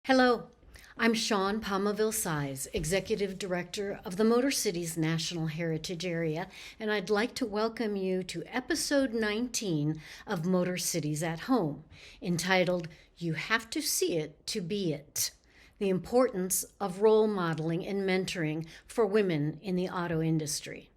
Hello, I'm Shawn Pomaville Size, Executive Director of the MotorCities National Heritage Area, and I'd like to welcome you to episode 19 of MotorCities at Home, entitled You Have to See It to Be It: The Importance of Role Modeling and Mentoring for Women in the Auto Industry.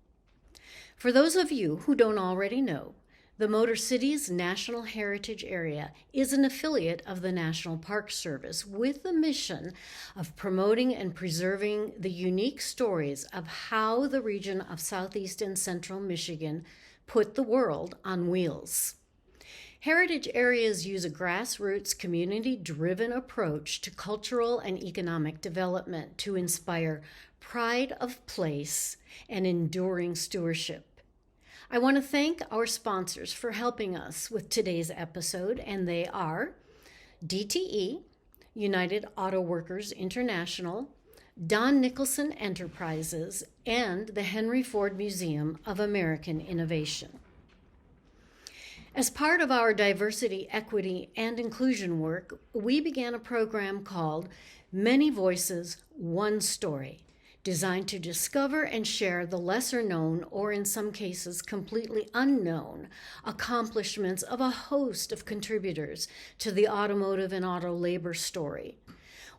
For those of you who don't already know, the MotorCities National Heritage Area is an affiliate of the National Park Service with the mission of promoting and preserving the unique stories of how the region of Southeast and Central Michigan put the world on wheels. Heritage areas use a grassroots, community-driven approach to cultural and economic development to inspire pride of place and enduring stewardship. I want to thank our sponsors for helping us with today's episode, and they are DTE, United Auto Workers International, Don Nicholson Enterprises, and the Henry Ford Museum of American Innovation. As part of our diversity, equity, and inclusion work, we began a program called Many Voices, One Story, designed to discover and share the lesser known, or in some cases completely unknown, accomplishments of a host of contributors to the automotive and auto labor story.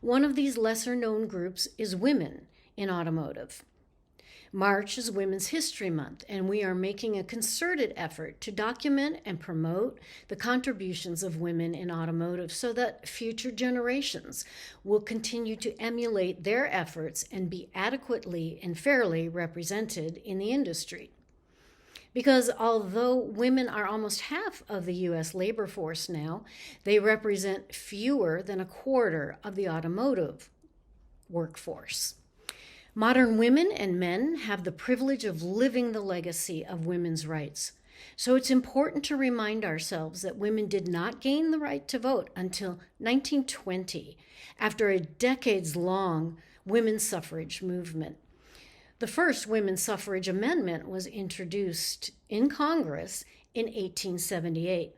One of these lesser known groups is women in automotive. March is Women's History Month, and we are making a concerted effort to document and promote the contributions of women in automotive so that future generations will continue to emulate their efforts and be adequately and fairly represented in the industry. Because although women are almost half of the U.S. labor force now, they represent fewer than a quarter of the automotive workforce. Modern women and men have the privilege of living the legacy of women's rights. So it's important to remind ourselves that women did not gain the right to vote until 1920, after a decades-long women's suffrage movement. The first women's suffrage amendment was introduced in Congress in 1878.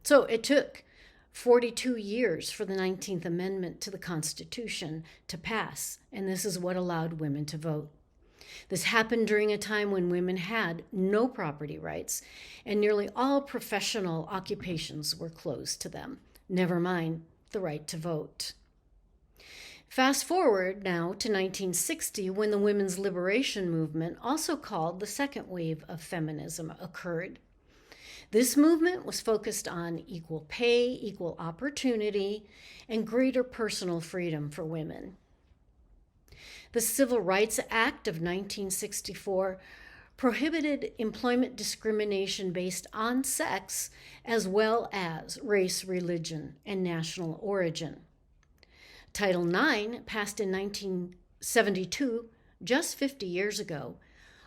So it took 42 years for the 19th Amendment to the Constitution to pass, and this is what allowed women to vote. This happened during a time when women had no property rights, and nearly all professional occupations were closed to them, never mind the right to vote. Fast forward now to 1960, when the women's liberation movement, also called the second wave of feminism, occurred. This movement was focused on equal pay, equal opportunity, and greater personal freedom for women. The Civil Rights Act of 1964 prohibited employment discrimination based on sex, as well as race, religion, and national origin. Title IX, passed in 1972, just 50 years ago,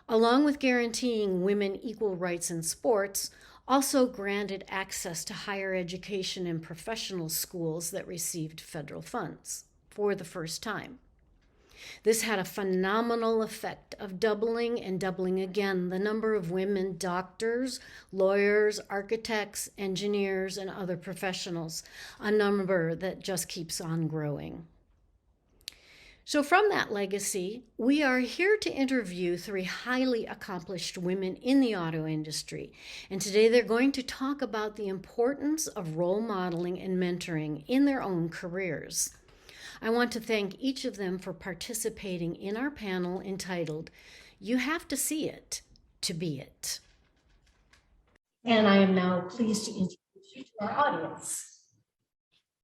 along with guaranteeing women equal rights in sports, also granted access to higher education and professional schools that received federal funds for the first time. This had a phenomenal effect of doubling and doubling again the number of women doctors, lawyers, architects, engineers, and other professionals, a number that just keeps on growing. So from that legacy, we are here to interview three highly accomplished women in the auto industry. And today they're going to talk about the importance of role modeling and mentoring in their own careers. I want to thank each of them for participating in our panel entitled, You Have to See It to Be It. And I am now pleased to introduce you to our audience.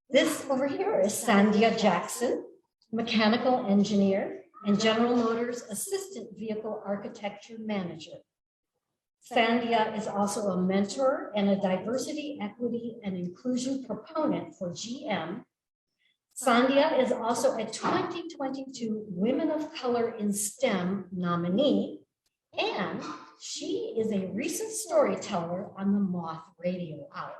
This over here is Sandya Jackson, mechanical engineer and General Motors Assistant Vehicle Architecture Manager. Sandya is also a mentor and a diversity, equity, and inclusion proponent for GM. Sandya is also a 2022 Women of Color in STEM nominee, and she is a recent storyteller on the Moth Radio Hour.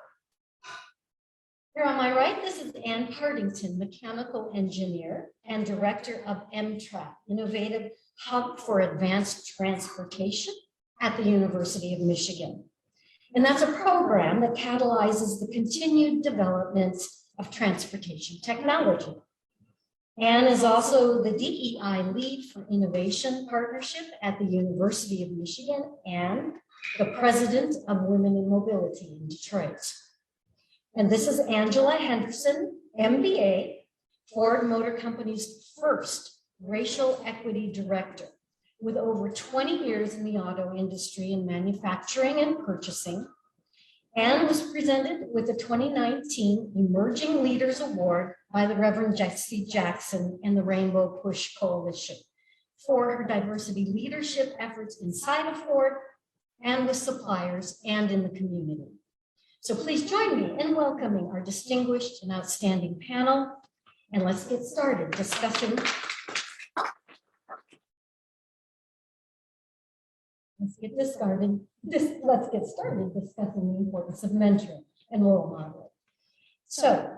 Here on my right, this is Partington, mechanical engineer and director of MTRAP, Innovative Hub for Advanced Transportation at the University of Michigan. And that's a program that catalyzes the continued development of transportation technology. Anne is also the DEI lead for Innovation Partnership at the University of Michigan and the president of Women in Mobility in Detroit. And this is Angela Henderson, MBA, Ford Motor Company's first racial equity director, with over 20 years in the auto industry in manufacturing and purchasing. Anne was presented with the 2019 Emerging Leaders Award by the Reverend Jesse Jackson and the Rainbow Push Coalition for her diversity leadership efforts inside of Ford and with suppliers and in the community. So please join me in welcoming our distinguished and outstanding panel, and let's get started discussing. Let's get started discussing the importance of mentoring and role modeling. So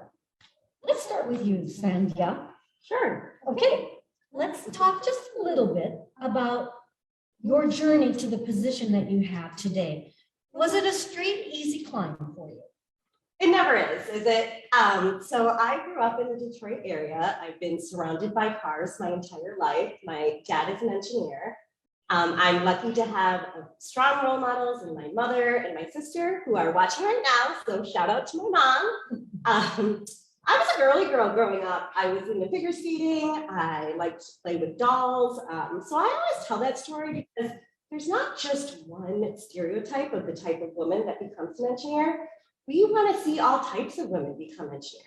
let's start with you, Sandya. Sure. Okay, let's talk just a little bit about your journey to the position that you have today. Was it a straight, easy climb for you? It never is it? So I grew up in the Detroit area. I've been surrounded by cars my entire life. My dad is an engineer. I'm lucky to have strong role models in my mother and my sister who are watching right now. So shout out to my mom. I was a girly girl growing up. I was into figure skating. I liked to play with dolls. So I always tell that story because there's not just one stereotype of the type of woman that becomes an engineer. We want to see all types of women become engineers.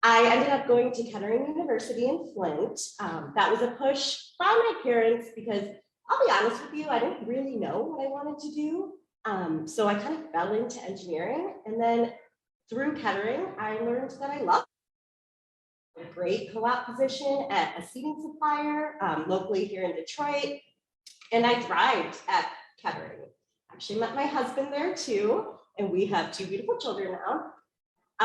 I ended up going to Kettering University in Flint. That was a push from my parents because I'll be honest with you, I didn't really know what I wanted to do. So I kind of fell into engineering, and then through Kettering, I learned that I loved it. A great co-op position at a seating supplier locally here in Detroit, and I thrived at Kettering. Actually met my husband there too, and we have 2 beautiful children now.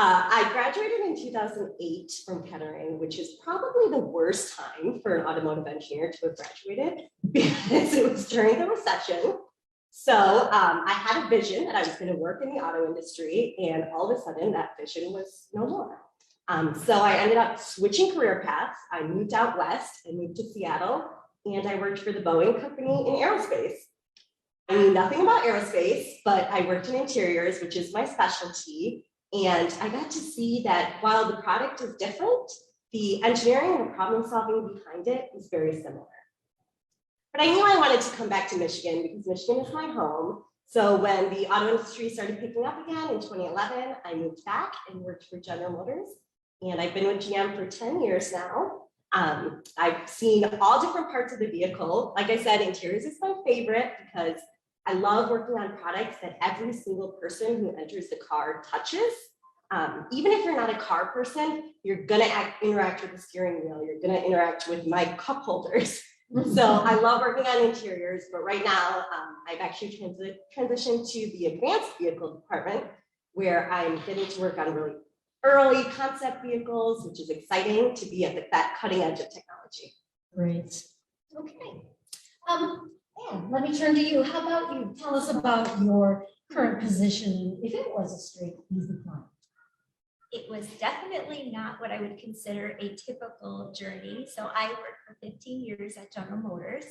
I graduated in 2008 from Kettering, which is probably the worst time for an automotive engineer to have graduated because it was during the recession. So I had a vision that I was going to work in the auto industry, and all of a sudden that vision was no more. So I ended up switching career paths. I moved out west and moved to Seattle, and I worked for the Boeing company in aerospace. I knew nothing about aerospace, but I worked in interiors, which is my specialty. And I got to see that while the product is different, the engineering and the problem solving behind it is very similar. But I knew I wanted to come back to Michigan because Michigan is my home. So when the auto industry started picking up again in 2011, I moved back and worked for General Motors. And I've been with GM for 10 years now. I've seen all different parts of the vehicle. Like I said, interiors is my favorite because I love working on products that every single person who enters the car touches. Even if you're not a car person, you're gonna interact with the steering wheel. You're gonna interact with my cup holders. So I love working on interiors, but right now I've actually transitioned to the advanced vehicle department where I'm getting to work on really early concept vehicles, which is exciting to be at that cutting edge of technology. Great. Okay. Anne, let me turn to you. How about you? Tell us about your current position, if it was a straight, easy climb. It was definitely not what I would consider a typical journey. So I worked for 15 years at General Motors,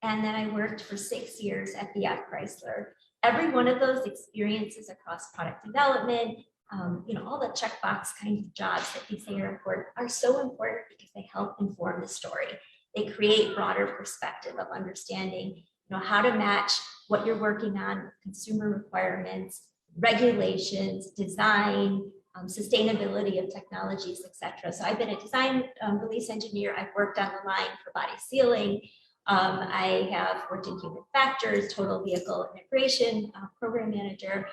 and then I worked for 6 years at Fiat Chrysler. Every one of those experiences across product development, all the checkbox kind of jobs that we say are important are so important because they help inform the story. They create broader perspective of understanding, how to match what you're working on with consumer requirements, regulations, design, sustainability of technologies, etc. So I've been a design release engineer. I've worked on the line for body sealing. I have worked in human factors, total vehicle integration, program manager.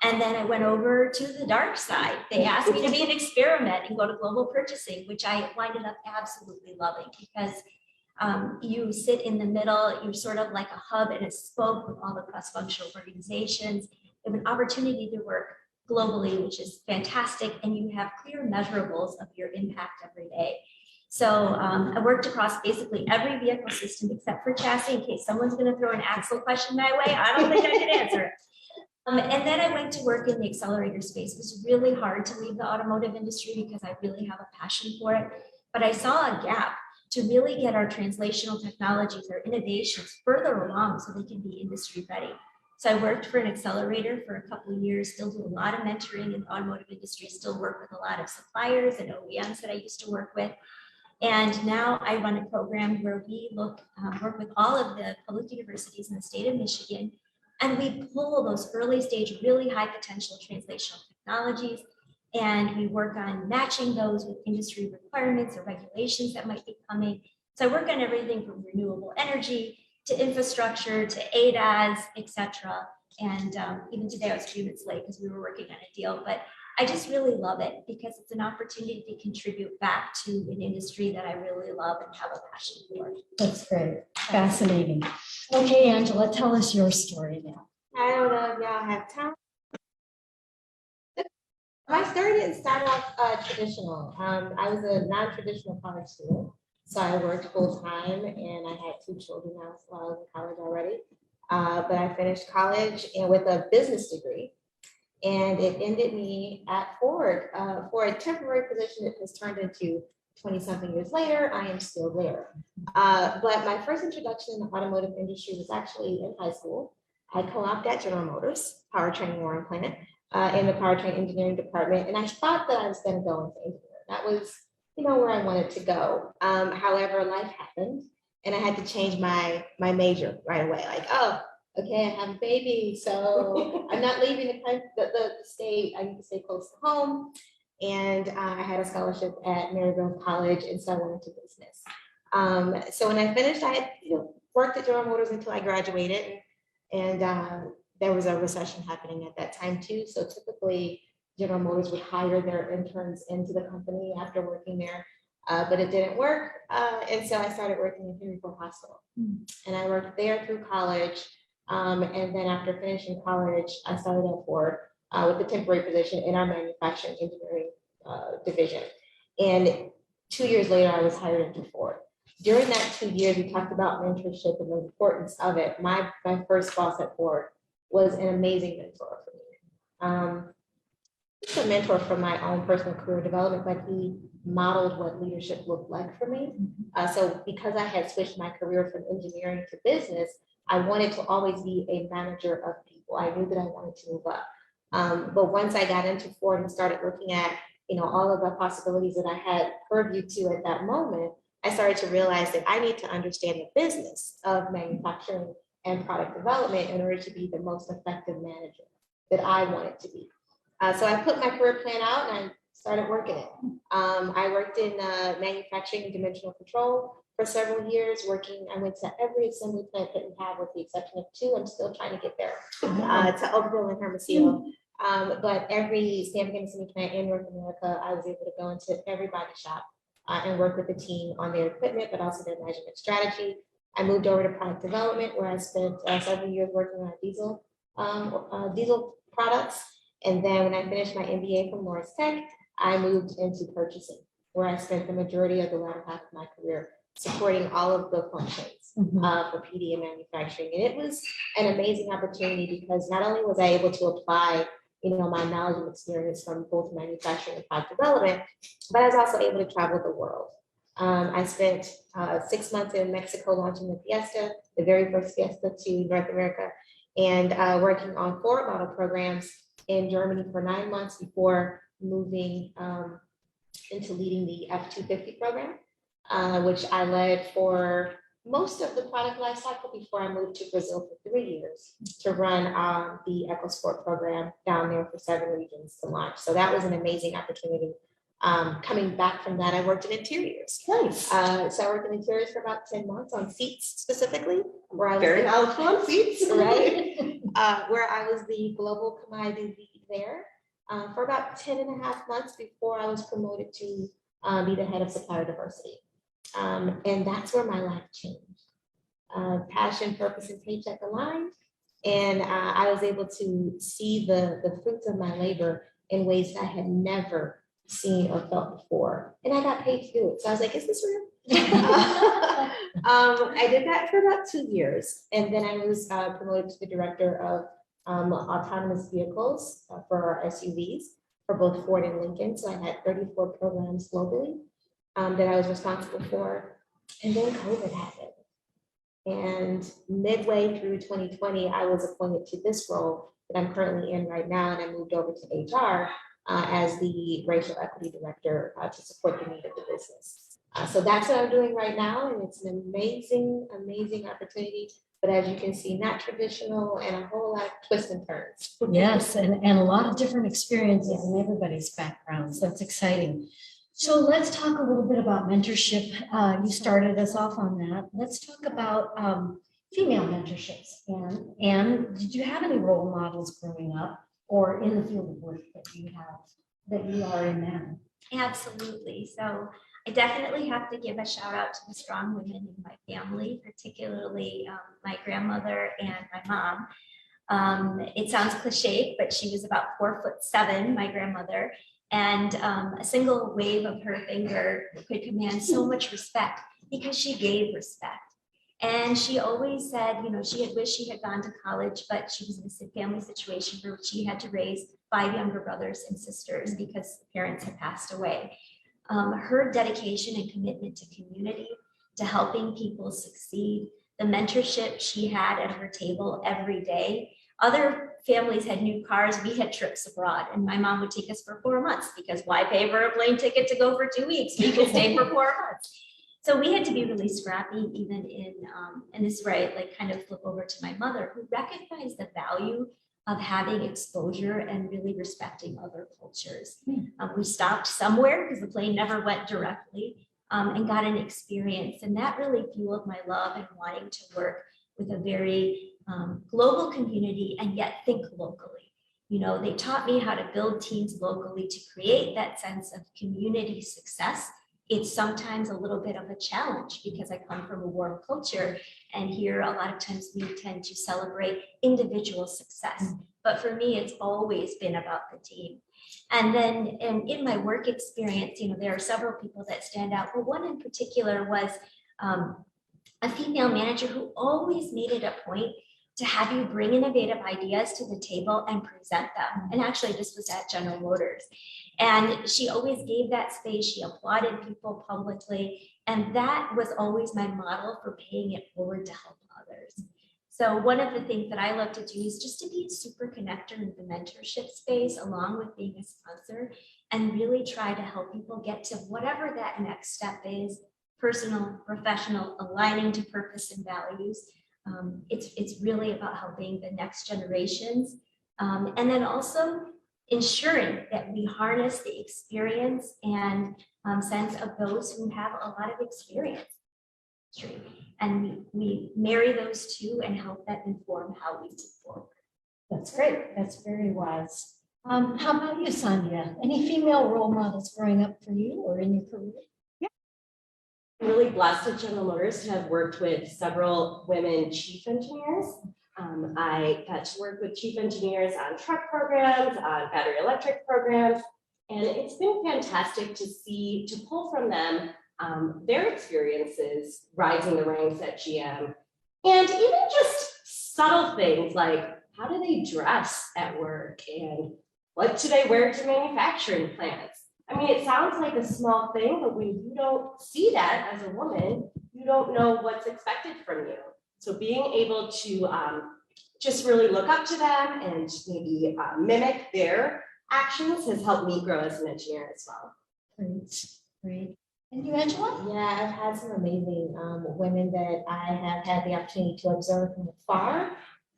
And then I went over to the dark side. They asked me to be an experiment and go to global purchasing, which I winded up absolutely loving because you sit in the middle, you're sort of like a hub and a spoke with all the cross-functional organizations. You have an opportunity to work globally, which is fantastic, and you have clear measurables of your impact every day. So I worked across basically every vehicle system except for chassis in case someone's going to throw an axle question my way. I don't think I could answer it. And then I went to work in the accelerator space. It was really hard to leave the automotive industry because I really have a passion for it. but I saw a gap to really get our translational technologies, our innovations further along so they can be industry ready. So I worked for an accelerator for a couple of years, still do a lot of mentoring in the automotive industry, still work with a lot of suppliers and OEMs that I used to work with. And now I run a program where we work with all of the public universities in the state of Michigan, and we pull those early stage, really high potential translational technologies, and we work on matching those with industry requirements or regulations that might be coming. So I work on everything from renewable energy to infrastructure to ADAS, etc. And even today I was 2 minutes late because we were working on a deal, but I just really love it because it's an opportunity to contribute back to an industry that I really love and have a passion for. That's great. Fascinating. Okay, Angela, tell us your story now. I don't know if y'all have time. My story didn't start off traditional. I was a non-traditional college student. So I worked full time and I had 2 children now while I was in college already. But I finished college and with a business degree. And it ended me at Ford for a temporary position that has turned into 20-something years later. I am still there. But my first introduction in the automotive industry was actually in high school. I co-opted at General Motors, powertrain warranty plant, in the powertrain engineering department. And I thought that I was going to go into engineering. That was, where I wanted to go. However, life happened and I had to change my major right away. Like, oh, okay, I have a baby, so I'm not leaving the state. I need to stay close to home. And I had a scholarship at Maryville College, and so I went into business. So when I finished, I had worked at General Motors until I graduated, and there was a recession happening at that time too. So typically, General Motors would hire their interns into the company after working there, but it didn't work. And so I started working in Henderson Hospital, and I worked there through college. And then after finishing college, I started at Ford with a temporary position in our manufacturing engineering division. And 2 years later, I was hired into Ford. During that 2 years, we talked about mentorship and the importance of it. My first boss at Ford was an amazing mentor for me. He's a mentor for my own personal career development, but he modeled what leadership looked like for me. So because I had switched my career from engineering to business, I wanted to always be a manager of people. I knew that I wanted to move up. But once I got into Ford and started looking at, all of the possibilities that I had purview to at that moment, I started to realize that I need to understand the business of manufacturing and product development in order to be the most effective manager that I wanted to be. So I put my career plan out and I started working it. I worked in manufacturing and dimensional control for several years. I went to every assembly plant that we have with the exception of 2. I'm still trying to get there, to Oakville and Hermosillo. But every stamping assembly plant in North America, I was able to go into every body shop and work with the team on their equipment, but also their measurement strategy. I moved over to product development where I spent several years working on diesel products. And then when I finished my MBA from Morris Tech, I moved into purchasing, where I spent the majority of the latter half of my career supporting all of the functions for PD and manufacturing. And it was an amazing opportunity because not only was I able to apply, my knowledge and experience from both manufacturing and product development, but I was also able to travel the world. I spent 6 months in Mexico launching the Fiesta, the very first Fiesta to North America, and working on 4 model programs in Germany for 9 months before moving into leading the F-250 program, which I led for most of the product life cycle before I moved to Brazil for 3 years to run the EcoSport program down there for 7 regions to launch. So that was an amazing opportunity. Coming back from that, I worked in interiors. Nice. So I worked in interiors for about 10 months on seats specifically, where I was Very helpful on seats, right? Where I was the global commodity lead there for about 10.5 months before I was promoted to be the head of supplier diversity. And that's where my life changed. Passion, purpose, and paycheck aligned. And I was able to see the fruits of my labor in ways that I had never seen or felt before. And I got paid to do it. So I was like, is this real? I did that for about 2 years. And then I was promoted to the director of autonomous vehicles for our SUVs for both Ford and Lincoln. So I had 34 programs globally. that I was responsible for. And then COVID happened. And midway through 2020, I was appointed to this role that I'm currently in right now, and I moved over to HR as the racial equity director to support the need of the business. So that's what I'm doing right now, and it's an amazing, amazing opportunity. But as you can see, not traditional and a whole lot of twists and turns. Yes, and a lot of different experiences in everybody's background, so it's exciting. So let's talk a little bit about mentorship. You started us off on that. Let's talk about female mentorships. And did you have any role models growing up or in the field of work that you are in now? Absolutely. So I definitely have to give a shout out to the strong women in my family, particularly my grandmother and my mom. It sounds cliche, but she was about 4'7", my grandmother, and a single wave of her finger could command so much respect because she gave respect. And she always said, you know, she had wished she had gone to college, but she was in a family situation where she had to raise 5 younger brothers and sisters because the parents had passed away. Her dedication and commitment to community, to helping people succeed, the mentorship she had at her table every day. Other families had new cars, we had trips abroad, and my mom would take us for 4 months because why pay for a plane ticket to go for 2 weeks? We could stay for 4 months. So we had to be really scrappy, even in, and this is where I like kind of flip over to my mother, who recognized the value of having exposure and really respecting other cultures. We stopped somewhere because the plane never went directly, and got an experience. And that really fueled my love and wanting to work with a very global community and yet think locally. You know, they taught me how to build teams locally to create that sense of community success. It's sometimes a little bit of a challenge because I come from a warm culture, and here a lot of times we tend to celebrate individual success. But for me, it's always been about the team. And then in my work experience, you know, there are several people that stand out, but one in particular was a female manager who always made it a point to have you bring innovative ideas to the table and present them. And actually this was at General Motors. And she always gave that space. She applauded people publicly. And that was always my model for paying it forward to help others. So one of the things that I love to do is just to be a super connector in the mentorship space, along with being a sponsor, and really try to help people get to whatever that next step is, personal, professional, aligning to purpose and values. It's really about helping the next generations. And then also ensuring that we harness the experience and sense of those who have a lot of experience. And we marry those two and help that inform how we move forward. That's great. That's very wise. How about you, Sandya? Any female role models growing up for you or in your career? I'm really blessed at General Motors to have worked with several women chief engineers. I got to work with chief engineers on truck programs, on battery electric programs, and it's been fantastic to see, to pull from them their experiences rising the ranks at GM, and even just subtle things like how do they dress at work and what do they wear to manufacturing plants. I mean, it sounds like a small thing, but when you don't see that as a woman, you don't know what's expected from you. So being able to just really look up to them and maybe mimic their actions has helped me grow as an engineer as well. Great, great. And you, Angela? Yeah, I've had some amazing women that I have had the opportunity to observe from afar.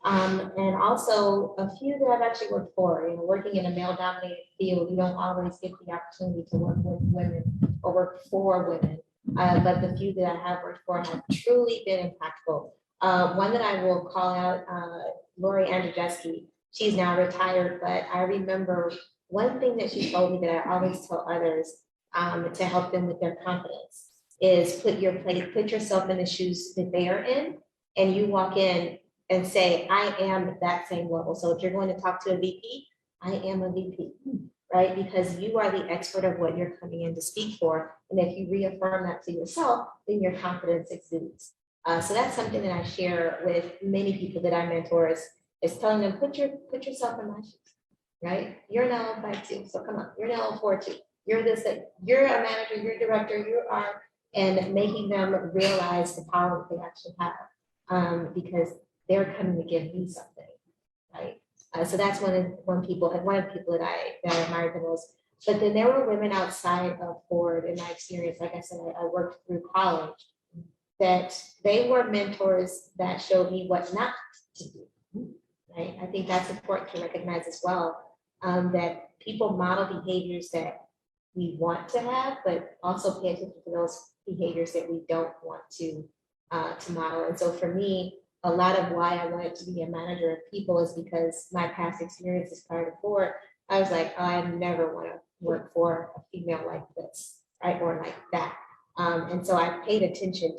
And also a few that I've actually worked for. You know, working in a male-dominated field, you don't always get the opportunity to work with women or work for women. But the few that I have worked for have truly been impactful. One that I will call out, Lori Andrzejewski. She's now retired, but I remember one thing that she told me that I always tell others to help them with their confidence is put yourself in the shoes that they are in, and you walk in and say, I am at that same level. So if you're going to talk to a VP, I am a VP, right? Because you are the expert of what you're coming in to speak for. And if you reaffirm that to yourself, then your confidence exudes. So that's something that I share with many people that I mentor is telling them, put yourself in my shoes, right? You're an L5 too, so come on, you're an L4 too. you're this, you're a manager, you're a director, you are, and making them realize the power that they actually have, because they're coming to give you something, right? So that's one of the people that I admired the most. But then there were women outside of Ford in my experience. Like I said, I worked through college, that they were mentors that showed me what not to do, right? I think that's important to recognize as well, that people model behaviors that we want to have, but also pay attention to those behaviors that we don't want to model. And so for me, a lot of why I wanted to be a manager of people is because my past experiences prior to Ford, I was like, oh, I never want to work for a female like this, right? Or like that. And so I paid attention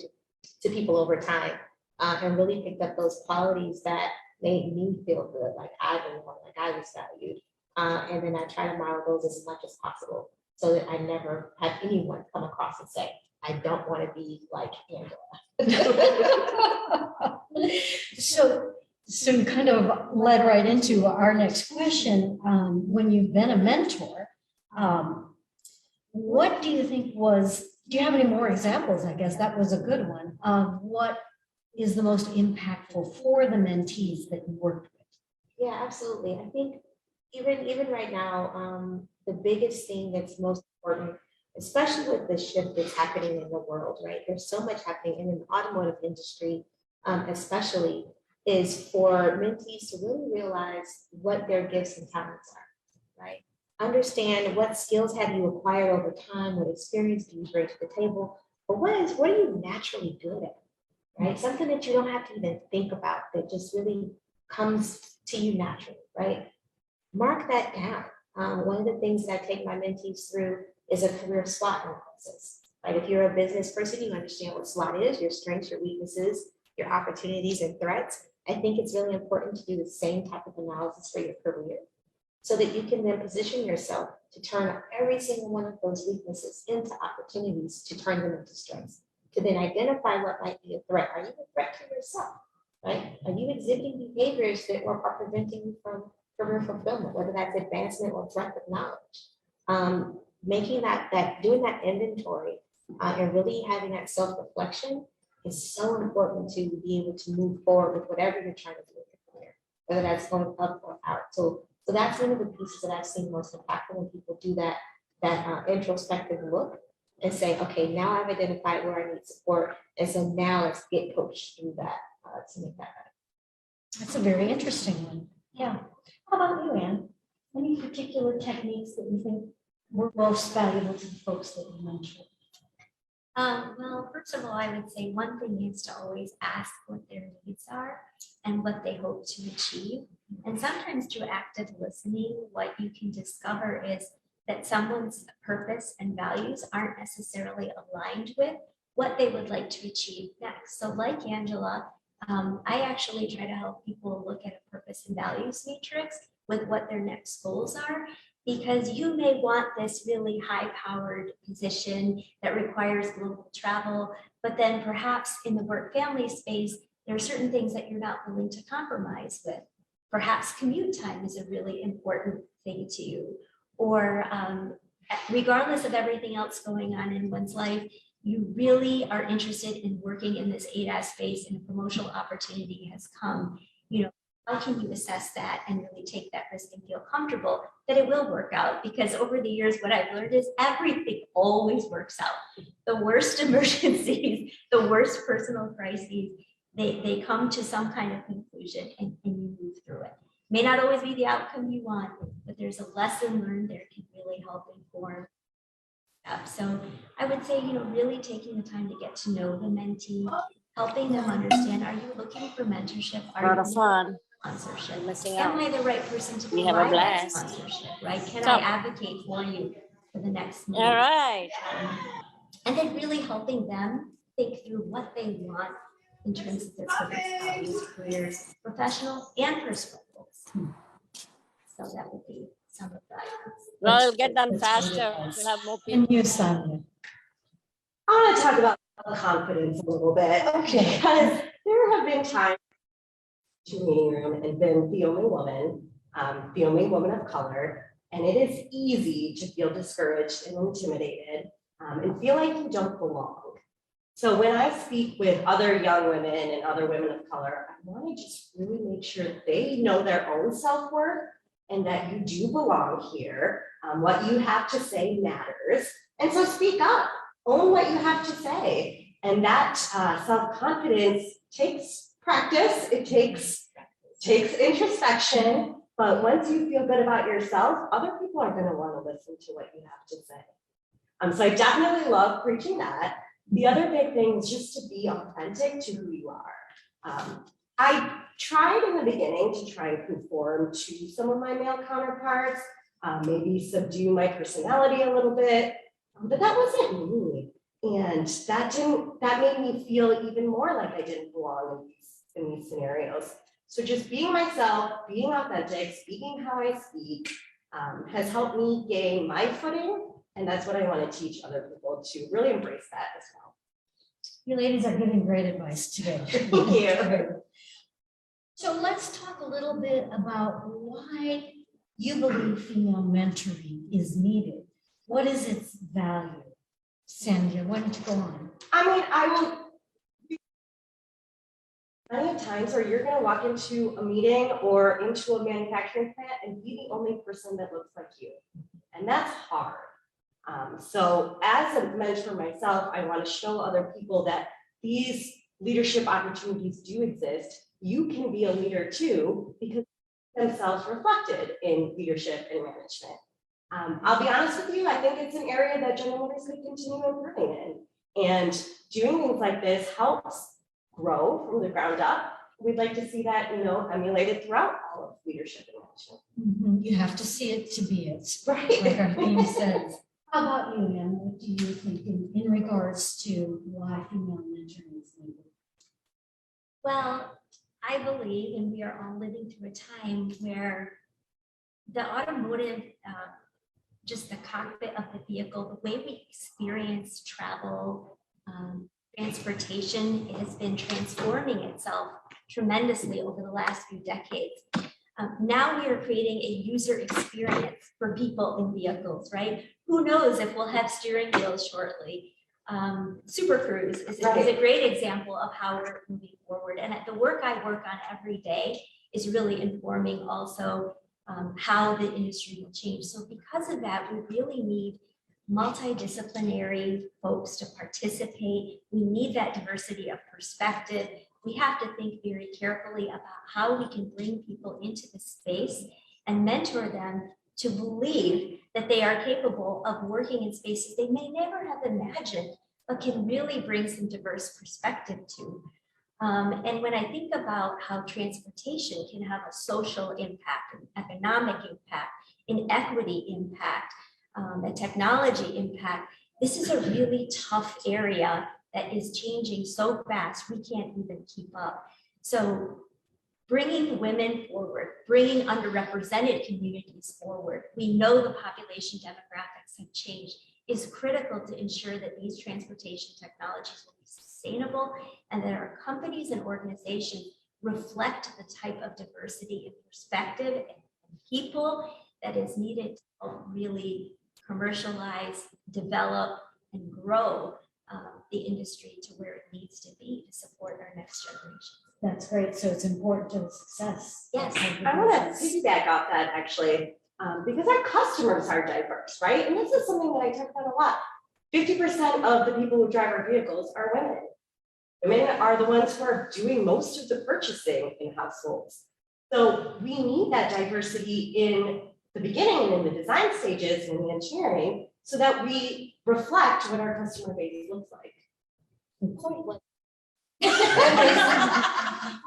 to people over time, and really picked up those qualities that made me feel good, like I belong, like I was valued. And then I try to model those as much as possible so that I never have anyone come across and say, I don't want to be like Angela. So you kind of led right into our next question. When you've been a mentor, what do you think do you have any more examples? I guess that was a good one of what is the most impactful for the mentees that you worked with? Yeah, absolutely. I think even right now, the biggest thing that's most important, especially with the shift that's happening in the world, right? There's so much happening in the automotive industry, especially, is for mentees to really realize what their gifts and talents are, right? Understand what skills have you acquired over time, what experience do you bring to the table, but what are you naturally good at, right? Something that you don't have to even think about, that just really comes to you naturally, right? Mark that down. One of the things that I take my mentees through is a career SWOT analysis, right? If you're a business person, you understand what SWOT is, your strengths, your weaknesses, your opportunities and threats. I think it's really important to do the same type of analysis for your career, so that you can then position yourself to turn every single one of those weaknesses into opportunities, to turn them into strengths, to then identify what might be a threat. Are you a threat to yourself, right? Are you exhibiting behaviors that are preventing you from career fulfillment, whether that's advancement or breadth of knowledge? Doing that inventory and really having that self-reflection is so important to be able to move forward with whatever you're trying to do with your career, whether that's going up or out. So that's one of the pieces that I've seen most impactful, when people do that introspective look and say, okay, now I've identified where I need support, and so now let's get coached through that to make that better. That's a very interesting one. Yeah. How about you, Ann? Any particular techniques that you think were most valuable to the folks that you mentioned? Well, first of all, I would say one thing is to always ask what their needs are and what they hope to achieve. And sometimes through active listening, what you can discover is that someone's purpose and values aren't necessarily aligned with what they would like to achieve next. So like Angela, I actually try to help people look at a purpose and values matrix with what their next goals are, because you may want this really high-powered position that requires global travel, but then perhaps in the work-family space, there are certain things that you're not willing to compromise with. Perhaps commute time is a really important thing to you, or regardless of everything else going on in one's life, you really are interested in working in this ADAS space and a promotional opportunity has come. How can you assess that and really take that risk and feel comfortable that it will work out? Because over the years, what I've learned is everything always works out. The worst emergencies, the worst personal crises, they come to some kind of conclusion and you move through it. May not always be the outcome you want, but there's a lesson learned there can really help inform. So I would say, really taking the time to get to know the mentee, helping them understand, are you looking for mentorship? Are you fun. Sponsorship? Missing Am out. I the right person to We have a provide that blast. sponsorship, right? Can So- I advocate for you for the next move? All right. And then really helping them think through what they want in terms of their purpose, values, careers, professional and personal goals. So that would be some of that. Well, it'll get done That's faster. great advice. We'll have more people. And you, Sandya. I want to talk about confidence a little bit. Okay. Because there have been times in the meeting room and been the only woman of color, And it is easy to feel discouraged and intimidated and feel like you don't belong. So when I speak with other young women and other women of color, I want to just really make sure they know their own self-worth and that you do belong here. What you have to say matters. And so speak up, own what you have to say. And that self-confidence takes practice, it takes introspection, but once you feel good about yourself, other people are going to want to listen to what you have to say. So I definitely love preaching that. The other big thing is just to be authentic to who you are. I tried in the beginning to try and conform to some of my male counterparts, maybe subdue my personality a little bit, but that wasn't me. And that made me feel even more like I didn't belong in these scenarios. So just being myself, being authentic, speaking how I speak, has helped me gain my footing. And that's what I want to teach other people to really embrace that as well. You ladies are giving great advice today. Thank you. So let's talk a little bit about why you believe female mentoring is needed. What is its value? Sandya, why don't you go on? I will. Plenty of times where you're going to walk into a meeting or into a manufacturing plant and be the only person that looks like you. And that's hard. So as a mentor myself, I want to show other people that these leadership opportunities do exist. You can be a leader too, because themselves reflected in leadership and management. I'll be honest with you, I think it's an area that General Motors could continue improving in. And doing things like this helps grow from the ground up. We'd like to see that, emulated throughout all of leadership and management. You have to see it to be it. Right. Like our theme says. How about you, Ann? What do you think in regards to why female mentoring is needed? Well, I believe, and we are all living through a time where the automotive, just the cockpit of the vehicle, the way we experience travel, transportation has been transforming itself tremendously over the last few decades. Now we are creating a user experience for people in vehicles, right? Who knows if we'll have steering wheels shortly. Super Cruise is a great example of how we're moving forward. And the work I work on every day is really informing also how the industry will change. So because of that, we really need multidisciplinary folks to participate. We need that diversity of perspective. We have to think very carefully about how we can bring people into the space and mentor them to believe that they are capable of working in spaces they may never have imagined, but can really bring some diverse perspective to. And when I think about how transportation can have a social impact, an economic impact, an equity impact, a technology impact, this is a really tough area that is changing so fast, we can't even keep up. So bringing women forward, bringing underrepresented communities forward, we know the population demographics have changed, is critical to ensure that these transportation technologies will be sustainable and that our companies and organizations reflect the type of diversity and perspective and people that is needed to help really commercialize, develop, and grow the industry to where it needs to be to support our next generation. That's great. So it's important to the success. Yes. I want to piggyback off that actually, because our customers are diverse, right? And this is something that I talk about a lot. 50% of the people who drive our vehicles are women. Women are the ones who are doing most of the purchasing in households. So we need that diversity in the beginning and in the design stages and in the engineering so that we reflect what our customer base looks like.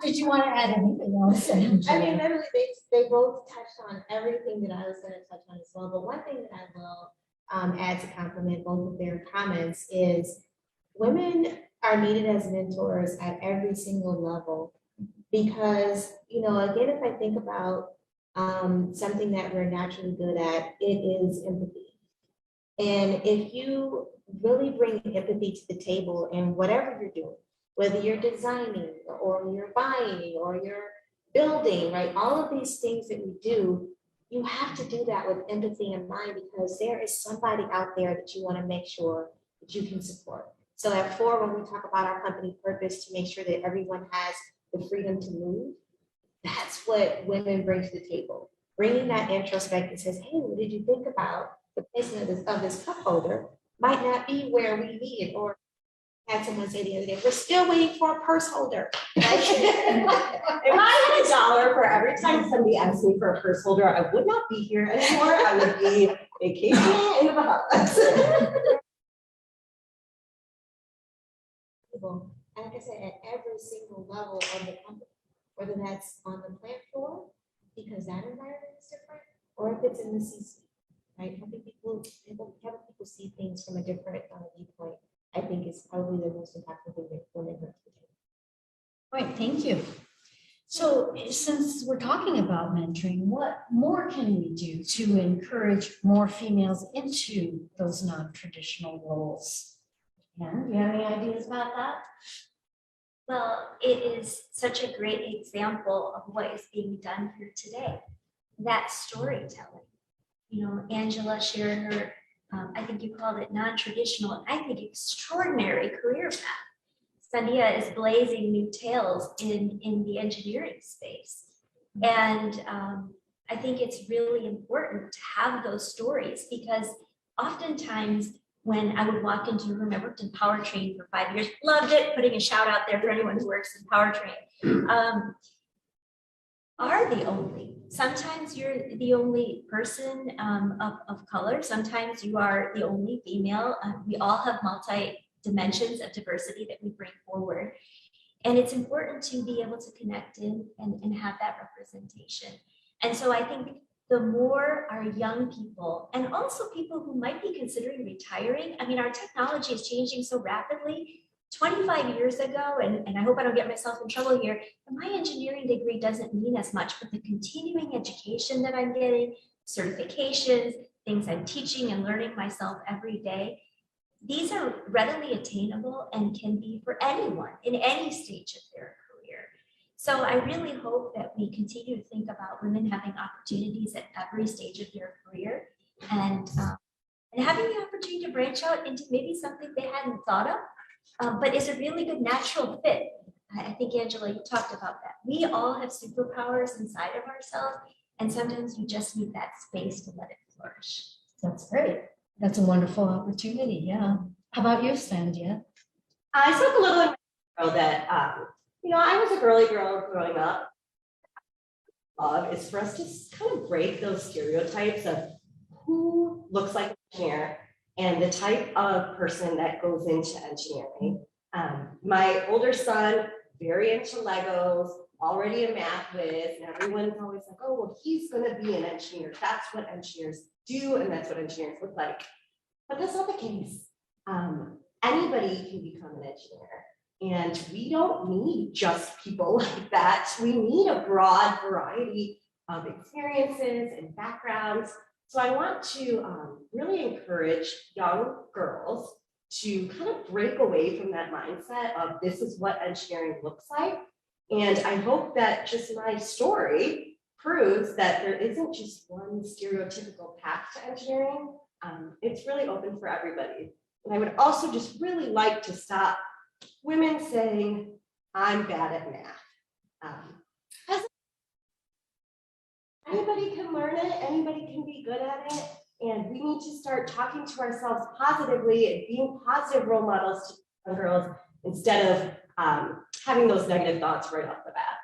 Did you want to add anything else? I mean, literally, they both touched on everything that I was going to touch on as well. But one thing that I will add to compliment both of their comments is women are needed as mentors at every single level. Because, again, if I think about something that we're naturally good at, it is empathy. And if you really bring empathy to the table in whatever you're doing, whether you're designing or you're buying or you're building, right? All of these things that we do, you have to do that with empathy in mind, because there is somebody out there that you want to make sure that you can support. So at 4, when we talk about our company purpose, to make sure that everyone has the freedom to move, that's what women bring to the table. Bringing that introspect that says, hey, what did you think about the placement of this cup holder might not be where we need it. Or had someone say the other day, we're still waiting for a purse holder. If I had $1 for every time somebody asked me for a purse holder, I would not be here anymore. I would be vacationing in the Bahamas. And like I said, at every single level of the company, whether that's on the plant floor, because that environment is different, or if it's in the C-suite, right? Having people see things from a different viewpoint, I think is probably the most impactful thing that women bring to the table. Right, thank you. So since we're talking about mentoring, what more can we do to encourage more females into those non-traditional roles? And do you have any ideas about that? Well, it is such a great example of what is being done here today. That storytelling. You know, Angela shared her, I think you called it non-traditional, I think extraordinary career path. Sandya is blazing new trails in the engineering space. And I think it's really important to have those stories, because oftentimes when I would walk into a room, I worked in powertrain for 5 years, loved it, putting a shout out there for anyone who works in powertrain, are the only. Sometimes you're the only person of color. Sometimes you are the only female. We all have multi-dimensions of diversity that we bring forward. And it's important to be able to connect in and have that representation. And so I think the more our young people, and also people who might be considering retiring, I mean, our technology is changing so rapidly. 25 years ago, and I hope I don't get myself in trouble here, my engineering degree doesn't mean as much, but the continuing education that I'm getting, certifications, things I'm teaching and learning myself every day, these are readily attainable and can be for anyone in any stage of their career. So I really hope that we continue to think about women having opportunities at every stage of their career, and having the opportunity to branch out into maybe something they hadn't thought of, but is a really good natural fit. I think, Angela, you talked about that. We all have superpowers inside of ourselves, and sometimes we just need that space to let it flourish. That's great. That's a wonderful opportunity, yeah. How about you, Sandya? I spoke a little about that, you know, I was a girly girl growing up. Is for us to kind of break those stereotypes of who looks like an engineer and the type of person that goes into engineering. My older son, very into Legos, already a math whiz, and everyone's always like, oh, well, he's gonna be an engineer. That's what engineers do, and that's what engineers look like. But that's not the case. Anybody can become an engineer, and we don't need just people like that. We need a broad variety of experiences and backgrounds. So I want to really encourage young girls to kind of break away from that mindset of this is what engineering looks like. And I hope that just my story proves that there isn't just one stereotypical path to engineering. It's really open for everybody. And I would also just really like to stop women saying, I'm bad at math. Anybody can learn it, anybody can be good at it, and we need to start talking to ourselves positively and being positive role models to young girls instead of having those negative thoughts right off the bat.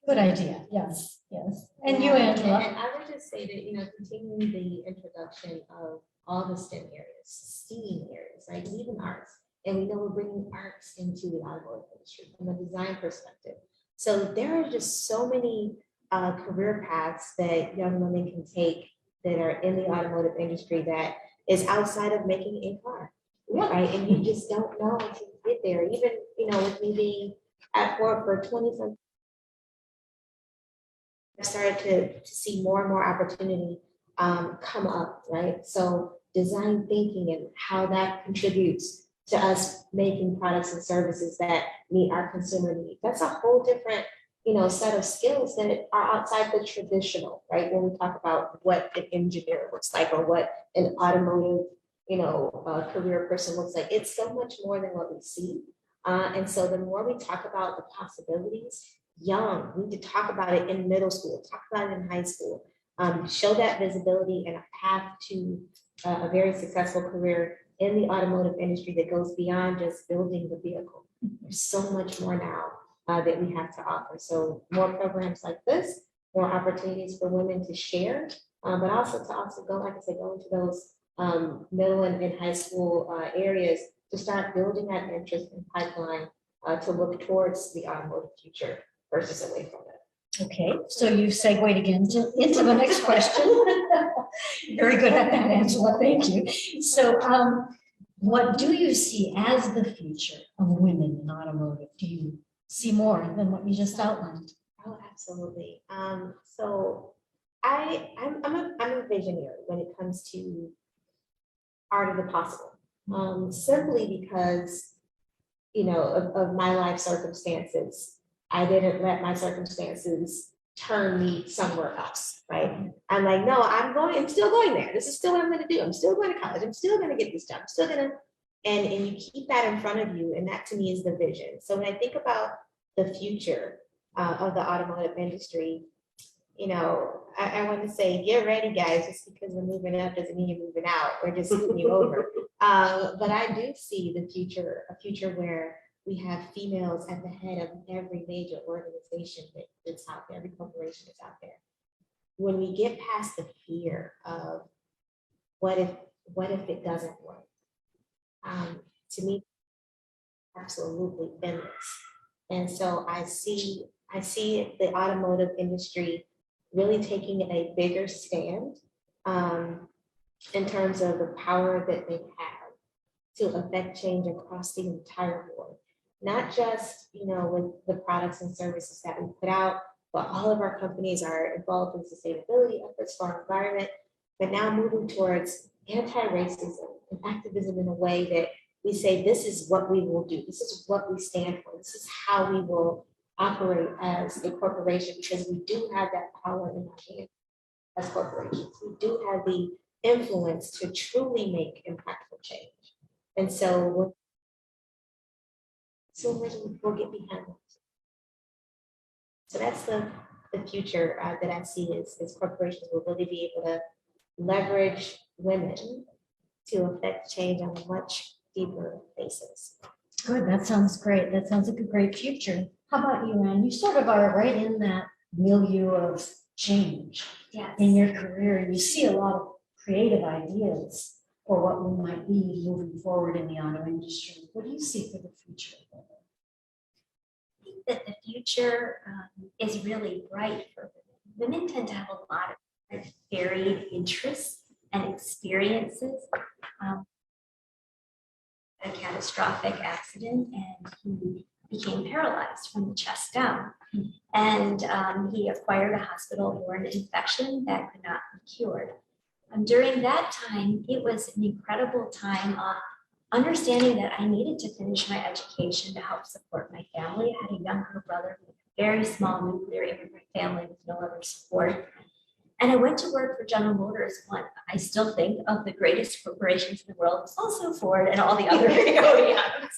Good idea, yes, yes. And you, Angela? And I would just say that, you know, continuing the introduction of all the STEM areas, STEAM areas, right, and even arts. And we know we're bringing arts into the automotive industry from a design perspective. So there are just so many career paths that young women can take that are in the automotive industry that is outside of making a car, right? And you just don't know until you get there. Even, you know, with me being at Ford for 20-something, I started to see more and more opportunity come up, right? So design thinking and how that contributes to us making products and services that meet our consumer needs. That's a whole different set of skills that are outside the traditional, right? When we talk about what an engineer looks like or what an automotive, career person looks like, it's so much more than what we see. And so the more we talk about the possibilities, young, we need to talk about it in middle school, talk about it in high school, show that visibility and a path to a very successful career in the automotive industry that goes beyond just building the vehicle. There's so much more now that we have to offer. So more programs like this, more opportunities for women to share, but also go, like I said, go into those middle and high school areas to start building that interest and pipeline to look towards the automotive future versus away from it. Okay, so you segued again into the next question. Very good at that, Angela, thank you. So what do you see as the future of women in automotive? Do you see more than what you just outlined? Oh, absolutely. So I'm a visionary when it comes to art of the possible. Simply because, of my life circumstances, I didn't let my circumstances turn me somewhere else, right? I'm like, no, I'm still going there. This is still what I'm going to do. I'm still going to college. I'm still going to get this job. I'm still going to, and you keep that in front of you. And that to me is the vision. So when I think about the future of the automotive industry, I want to say, get ready, guys. Just because we're moving up doesn't mean you're moving out. We're just moving you over. But I do see a future where we have females at the head of every major organization that's out there, every corporation that's out there. When we get past the fear of what if it doesn't work, to me, absolutely endless. And so I see the automotive industry really taking a bigger stand in terms of the power that they have to affect change across the entire board. Not just, with the products and services that we put out, but all of our companies are involved in sustainability efforts for our environment, but now moving towards anti-racism and activism in a way that we say, this is what we will do. This is what we stand for. This is how we will operate as a corporation, because we do have that power in our hands as corporations. We do have the influence to truly make impactful change. And so we'll get behind it. So that's the future that I see is corporations will really be able to leverage women to affect change on a much deeper basis. Good, that sounds great. That sounds like a great future. How about you, Ann? You sort of are right in that milieu of change in your career, and you see a lot of creative ideas for what we might be moving forward in the auto industry. What do you see for the future? I think that the future is really bright for women. Women tend to have a lot of varied interests and experiences. A catastrophic accident, and he became paralyzed from the chest down. And he acquired a hospital-borne infection that could not be cured. During that time, it was an incredible time of understanding that I needed to finish my education to help support my family. I had a younger brother with a very small nuclear immigrant family with no other support. And I went to work for General Motors, one I still think of the greatest corporations in the world, was also Ford and all the other big OEMs.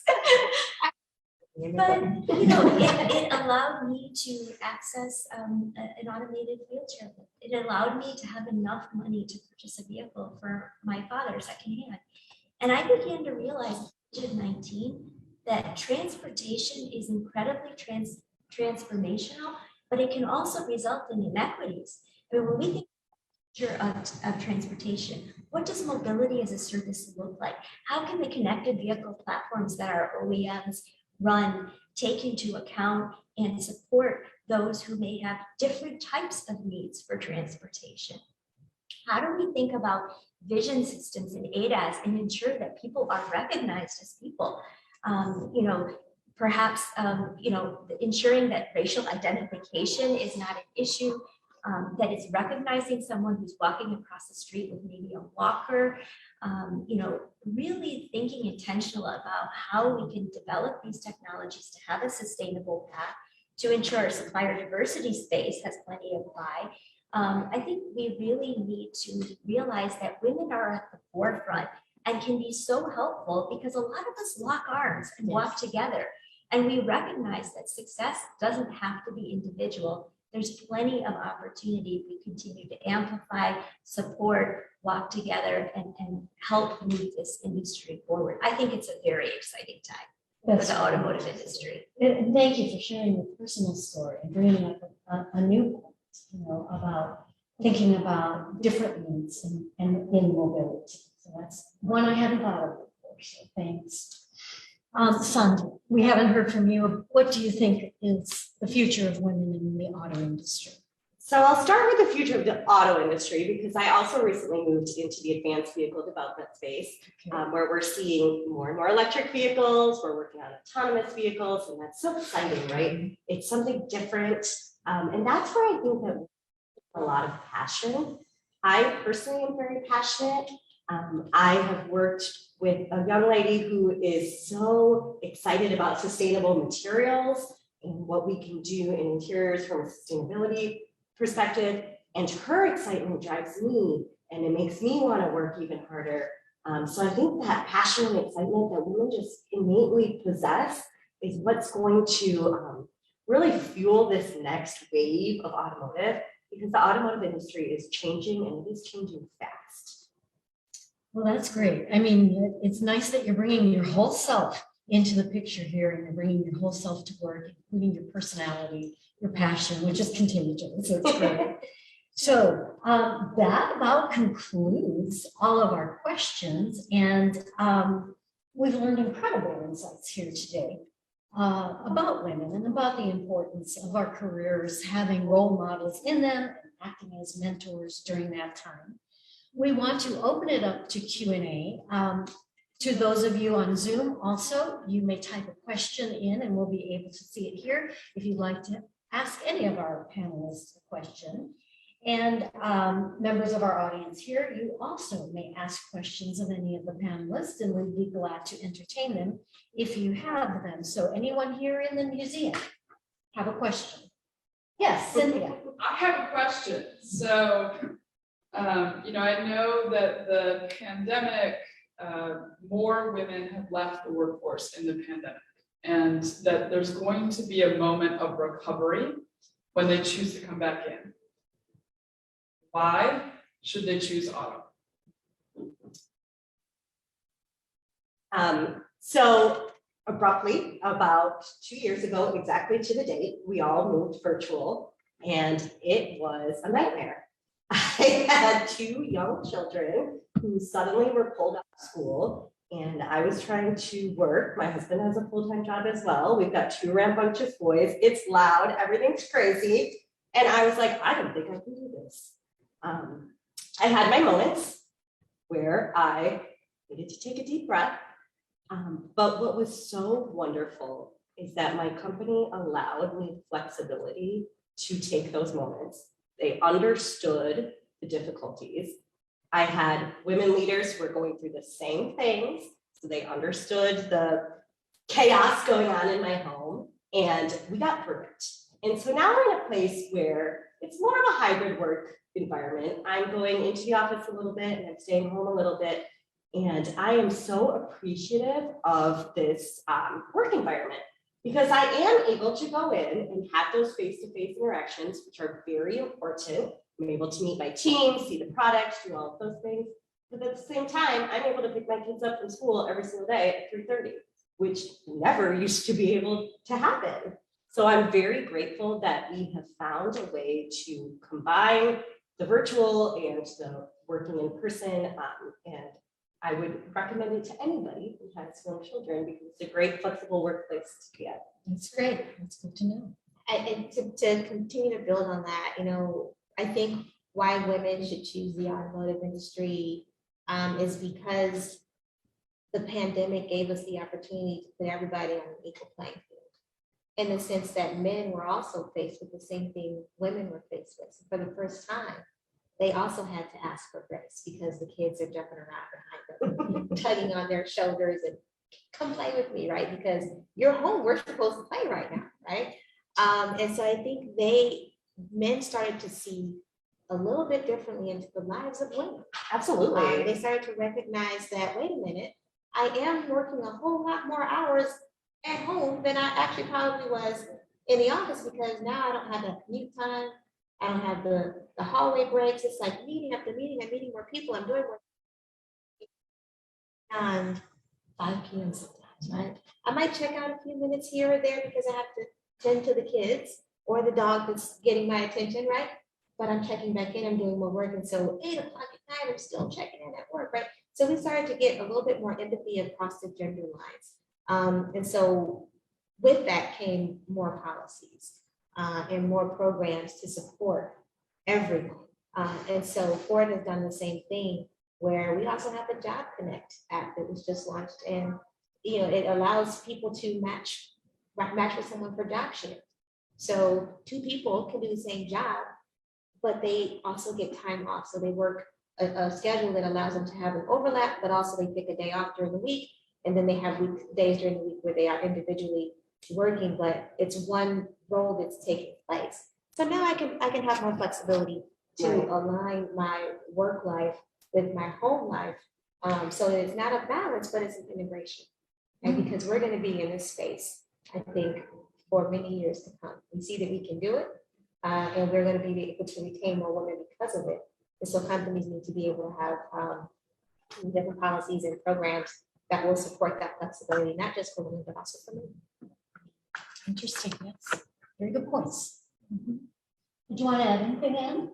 But it allowed me to access an automated wheelchair. It allowed me to have enough money to purchase a vehicle for my father secondhand. And I began to realize at the age of 19 that transportation is incredibly transformational, but it can also result in inequities. I mean, when we think of transportation, what does mobility as a service look like? How can the connected vehicle platforms that our OEMs run take into account and support those who may have different types of needs for transportation? How do we think about vision systems and ADAS and ensure that people are recognized as people? Perhaps ensuring that racial identification is not an issue, that it's recognizing someone who's walking across the street with maybe a walker, really thinking intentional about how we can develop these technologies to have a sustainable path to ensure our supplier diversity space has plenty of pie. I think we really need to realize that women are at the forefront and can be so helpful because a lot of us lock arms and walk together. And we recognize that success doesn't have to be individual. There's plenty of opportunity if we continue to amplify, support, walk together, and help move this industry forward. I think it's a very exciting time for the automotive industry. And thank you for sharing your personal story and bringing up a new point, about thinking about different needs and in mobility. So that's one I hadn't thought of before, so thanks. Sandya, we haven't heard from you. What do you think is the future of women in the auto industry? So I'll start with the future of the auto industry because I also recently moved into the advanced vehicle development space, where we're seeing more and more electric vehicles. We're working on autonomous vehicles, and that's so exciting, right? It's something different, and that's where I think that a lot of passion. I personally am very passionate. I have worked with a young lady who is so excited about sustainable materials and what we can do in interiors from a sustainability perspective, and her excitement drives me and it makes me want to work even harder. So I think that passion and excitement that women just innately possess is what's going to really fuel this next wave of automotive, because the automotive industry is changing and it is changing fast. Well, that's great. I mean, it's nice that you're bringing your whole self into the picture here, and you're bringing your whole self to work, including your personality, your passion, which is contagious. So it's great. So that about concludes all of our questions, and we've learned incredible insights here today about women and about the importance of our careers having role models in them and acting as mentors during that time. We want to open it up to Q&A. To those of you on Zoom also, you may type a question in and we'll be able to see it here if you'd like to ask any of our panelists a question. And members of our audience here, you also may ask questions of any of the panelists, and we'd be glad to entertain them if you have them. So anyone here in the museum have a question? Yes, Cynthia. I have a question. So, I know that the pandemic, more women have left the workforce in the pandemic, and that there's going to be a moment of recovery when they choose to come back in. Why should they choose auto? So abruptly, about 2 years ago, exactly to the date, we all moved virtual, and it was a nightmare. I had 2 young children who suddenly were pulled out of school, and I was trying to work. My husband has a full-time job as well. We've got 2 rambunctious boys. It's loud, everything's crazy. And I was like, I don't think I can do this. I had my moments where I needed to take a deep breath. But what was so wonderful is that my company allowed me flexibility to take those moments. They understood the difficulties. I had women leaders who were going through the same things, so they understood the chaos going on in my home, and we got through it. And so now we're in a place where it's more of a hybrid work environment. I'm going into the office a little bit and I'm staying home a little bit. And I am so appreciative of this work environment, because I am able to go in and have those face-to-face interactions, which are very important. I'm able to meet my team, see the product, do all of those things. But at the same time, I'm able to pick my kids up from school every single day at 3:30, which never used to be able to happen. So I'm very grateful that we have found a way to combine the virtual and the working in person. And I would recommend it to anybody who has young children, because it's a great flexible workplace to be at. That's great. That's good to know. And to continue to build on that, I think why women should choose the automotive industry is because the pandemic gave us the opportunity to put everybody on an equal playing field, in the sense that men were also faced with the same thing women were faced with. So for the first time, they also had to ask for grace, because the kids are jumping around behind them, tugging on their shoulders and come play with me, right? Because you're home, we're supposed to play right now, right? And so I think men started to see a little bit differently into the lives of women. Absolutely. They started to recognize that, wait a minute, I am working a whole lot more hours at home than I actually probably was in the office, because now I don't have that commute time. I don't have the hallway breaks. It's like meeting after meeting. I'm meeting more people. I'm doing more. And 5 p.m. sometimes, right? I might check out a few minutes here or there because I have to tend to the kids or the dog that's getting my attention, right? But I'm checking back in, I'm doing more work. And so 8 o'clock at night, I'm still checking in at work, right? So we started to get a little bit more empathy across the gender lines. And so with that came more policies and more programs to support everyone. And so Ford has done the same thing, where we also have the Job Connect app that was just launched, and it allows people to match with someone for job share. So 2 people can do the same job, but they also get time off. So they work a schedule that allows them to have an overlap, but also they pick a day off during the week, and then they have days during the week where they are individually working, but it's one role that's taking place. So now I can have more flexibility to align my work life with my home life, so that it's not a balance, but it's an integration. And because we're going to be in this space, I think, for many years to come. We see that we can do it, and we're going to be able to retain more women because of it. And so companies need to be able to have different policies and programs that will support that flexibility, not just for women, but also for men. Interesting. Yes. Very good points. Do you want to add anything, Ann?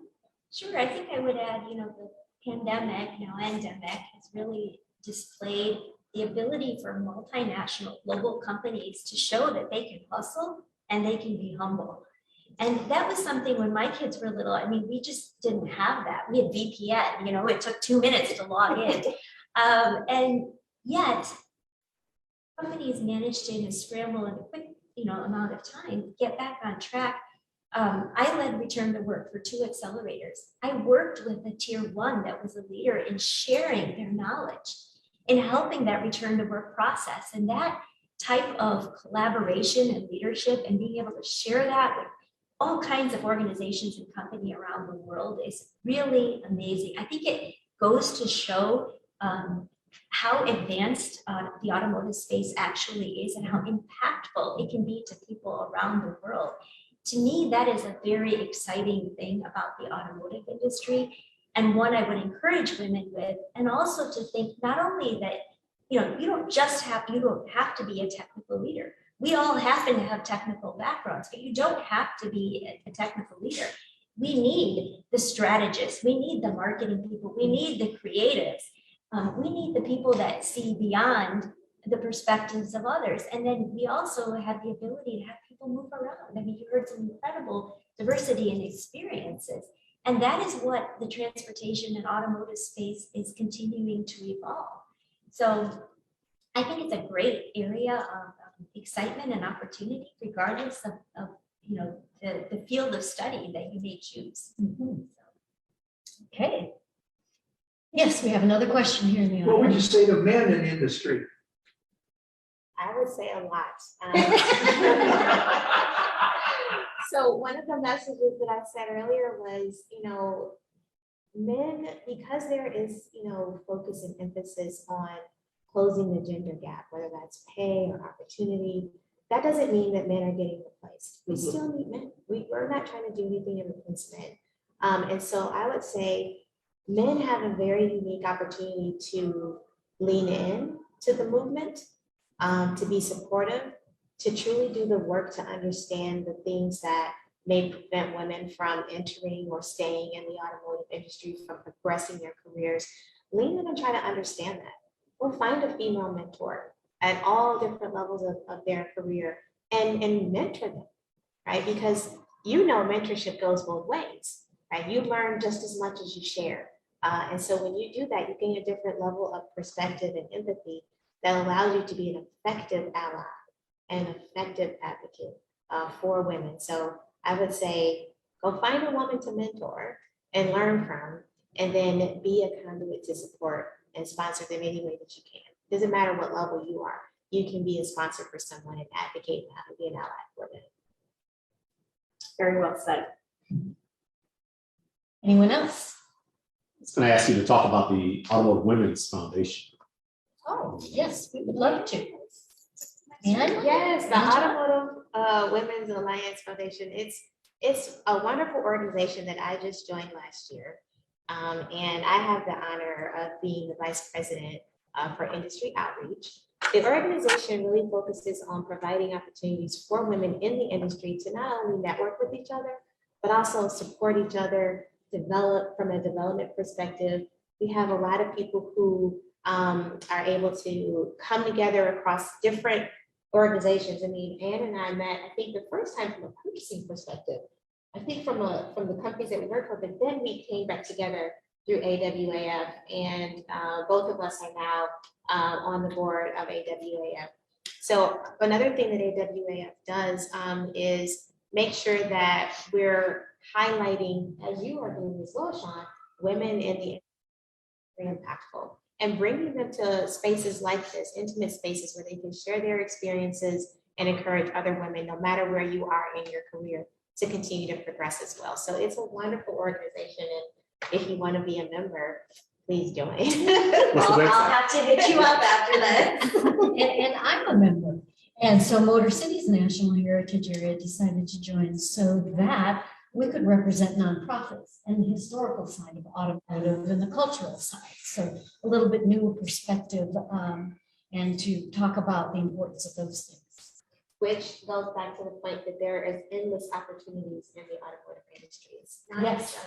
Sure, I think I would add, the pandemic, now endemic, has really displayed the ability for multinational global companies to show that they can hustle and they can be humble. And that was something when my kids were little. I mean, we just didn't have that. We had VPN, it took 2 minutes to log in. And yet companies managed to, in a scramble in a quick, amount of time, get back on track. I led return to work for 2 accelerators. I worked with a tier 1 that was a leader in sharing their knowledge and helping that return to work process. And that type of collaboration and leadership and being able to share that with all kinds of organizations and companies around the world is really amazing. I think it goes to show how advanced the automotive space actually is and how impactful it can be to people around the world. To me, that is a very exciting thing about the automotive industry, and one I would encourage women with, and also to think not only that, you don't have to be a technical leader. We all happen to have technical backgrounds, but you don't have to be a technical leader. We need the strategists, we need the marketing people, we need the creatives, we need the people that see beyond the perspectives of others. And then we also have the ability to have people move around. I mean, you heard some incredible diversity and experiences. And that is what the transportation and automotive space is continuing to evolve. So I think it's a great area of excitement and opportunity, regardless of the field of study that you may choose. Okay. Yes, we have another question here in the audience. What would you say to men in the industry? I would say a lot. So one of the messages that I said earlier was, men, because there is, focus and emphasis on closing the gender gap, whether that's pay or opportunity, that doesn't mean that men are getting replaced. We still need men. We're not trying to do anything to replace men. And so I would say men have a very unique opportunity to lean in to the movement, to be supportive, to truly do the work to understand the things that may prevent women from entering or staying in the automotive industry, from progressing their careers. Lean in and try to understand that. Or find a female mentor at all different levels of their career and mentor them, right? Because mentorship goes both ways, right? You learn just as much as you share. And so when you do that, you gain a different level of perspective and empathy that allows you to be an effective ally and effective advocate for women. So I would say, go find a woman to mentor and learn from, and then be a conduit to support and sponsor them any way that you can. Doesn't matter what level you are. You can be a sponsor for someone and advocate and how to be an ally for them. Very well said. Anyone else? I was going to ask you to talk about the Automotive Women's Foundation. Oh, yes, we would love to. And Yes, the Automotive Women's Alliance Foundation. It's a wonderful organization that I just joined last year. And I have the honor of being the vice president for industry outreach. The organization really focuses on providing opportunities for women in the industry to not only network with each other, but also support each other, develop from a development perspective. We have a lot of people who are able to come together across different organizations. I mean, Ann and I met, I think the first time from a purchasing perspective. I think from the companies that we work for, but then we came back together through AWAF, and both of us are now on the board of AWAF. So another thing that AWAF does is make sure that we're highlighting, as you are doing as well, Shawn, women in the very impactful, and bringing them to spaces like this, intimate spaces where they can share their experiences and encourage other women, no matter where you are in your career, to continue to progress as well. So it's a wonderful organization, and if you want to be a member, please join. I'll have to hit you up after this. and I'm a member. And so MotorCities National Heritage Area decided to join so that we could represent nonprofits and the historical side of automotive and the cultural side. So a little bit new perspective and to talk about the importance of those things. Which goes back to the point that there is endless opportunities in the automotive industry. It's not Yes. just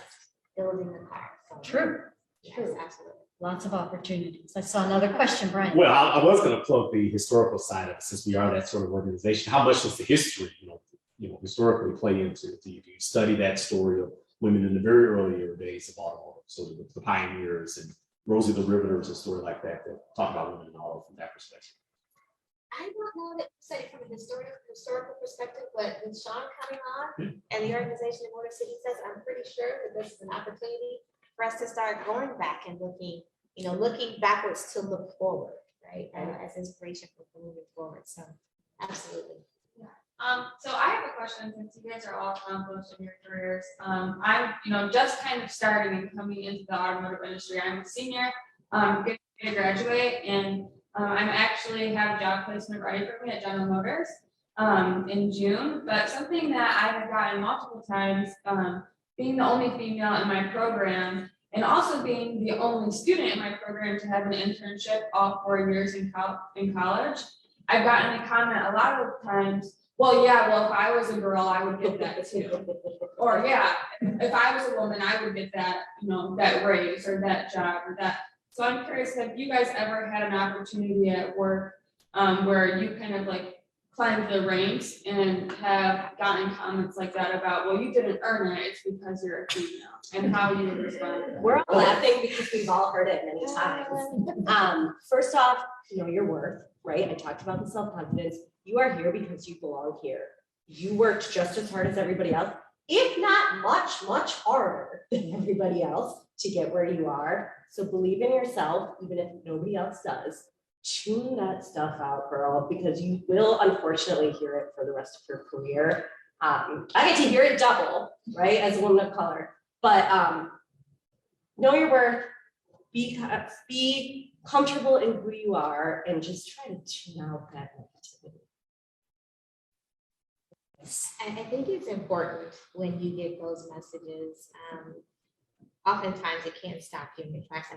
building the car. So, True. yes, True. absolutely. Lots of opportunities. I saw another question, Brian. Well, I was going to plug the historical side of it, since we are that sort of organization. How much does the history, historically play into it? Do you study that story of women in the very earlier days of automotive? So the pioneers and Rosie the Riveters, a story like that talk about women in auto from that perspective. I don't know that say from a historical perspective, but with Shawn coming on and the organization of MotorCities says, I'm pretty sure that this is an opportunity for us to start going back and looking backwards to look forward, right? As inspiration for moving forward. So absolutely. So I have a question, since you guys are all accomplished in your careers. I'm, just kind of starting and coming into the automotive industry. I'm a senior, getting ready to graduate, and I'm actually have job placement ready for me at General Motors in June. But something that I have gotten multiple times, being the only female in my program, and also being the only student in my program to have an internship all 4 years in college, I've gotten a comment a lot of times, well, if I was a girl, I would get that too. Or if I was a woman, I would get that, that raise or that job or that. So I'm curious, have you guys ever had an opportunity at work where you kind of like climbed the ranks and have gotten comments like that about, well, you didn't earn it, it's because you're a female, and how you would respond to that? We're all laughing because we've all heard it many times. First off, know your worth, right? I talked about the self-confidence. You are here because you belong here. You worked just as hard as everybody else, if not much, much harder than everybody else to get where you are. So believe in yourself, even if nobody else does. Tune that stuff out, girl, because you will unfortunately hear it for the rest of your career. I get to hear it double, right, as a woman of color. But know your worth, be comfortable in who you are, and just try to tune out that negativity. I think it's important when you get those messages. Oftentimes it can stop you in your tracks.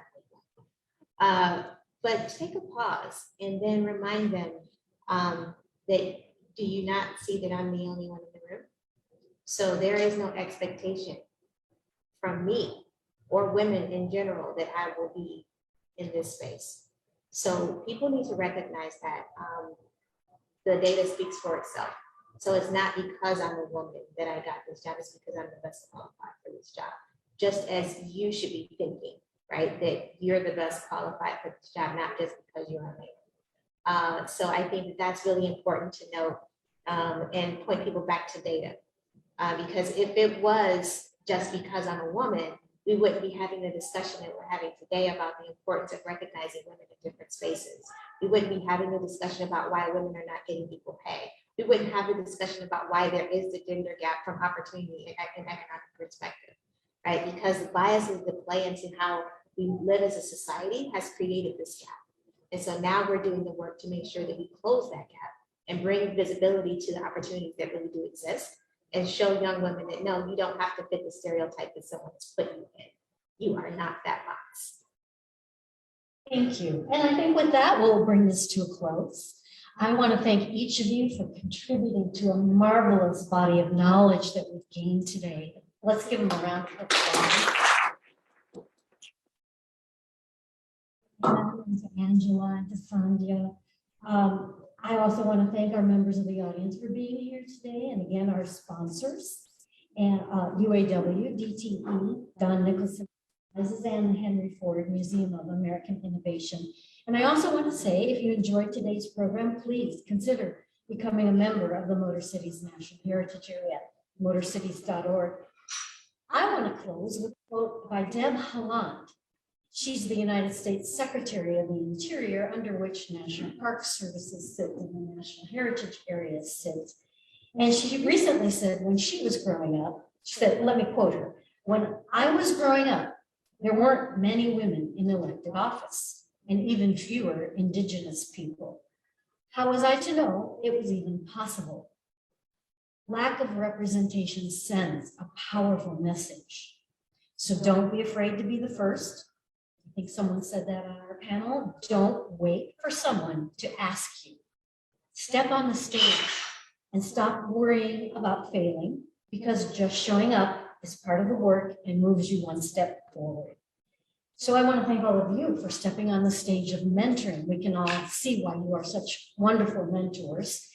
But take a pause and then remind them that, do you not see that I'm the only one in the room? So there is no expectation from me or women in general that I will be in this space. So people need to recognize that the data speaks for itself. So it's not because I'm a woman that I got this job, it's because I'm the best qualified for this job. Just as you should be thinking, right, that you're the best qualified for this job, not just because you're a man. So I think that that's really important to note and point people back to data. Because if it was just because I'm a woman, we wouldn't be having the discussion that we're having today about the importance of recognizing women in different spaces. We wouldn't be having the discussion about why women are not getting equal pay. we wouldn't have a discussion about why there is the gender gap from opportunity and economic perspective, right? Because the biases that play into how we live as a society has created this gap. And so now we're doing the work to make sure that we close that gap and bring visibility to the opportunities that really do exist and show young women that no, you don't have to fit the stereotype that someone has put you in. You are not that box. Thank you. And I think with that, we'll bring this to a close. I want to thank each of you for contributing to a marvelous body of knowledge that we've gained today. Let's give them a round of applause. And to Angela and to Sandya. I also want to thank our members of the audience for being here today, and again, our sponsors, and UAW, DTE, Don Nicholson, and the Henry Ford Museum of American Innovation. And I also want to say, if you enjoyed today's program, please consider becoming a member of the MotorCities National Heritage Area, motorcities.org. I want to close with a quote by Deb Haaland. She's the United States Secretary of the Interior, under which National Park Services sit and the National Heritage Areas sit. And she recently said when she was growing up, she said, let me quote her, "When I was growing up, there weren't many women in elected office and even fewer Indigenous people. How was I to know it was even possible?" Lack of representation sends a powerful message. So don't be afraid to be the first. I think someone said that on our panel. Don't wait for someone to ask you. Step on the stage and stop worrying about failing, because just showing up is part of the work and moves you one step forward. So I want to thank all of you for stepping on the stage of mentoring. We can all see why you are such wonderful mentors.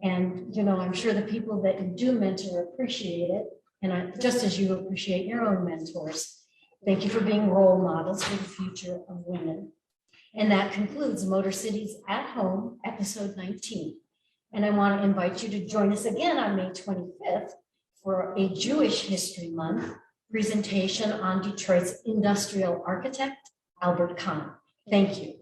And, you know, I'm sure the people that you do mentor appreciate it. And just as you appreciate your own mentors. Thank you for being role models for the future of women. And that concludes MotorCities at Home, episode 19. And I want to invite you to join us again on May 25th for a Jewish History Month presentation on Detroit's industrial architect, Albert Kahn. Thank you.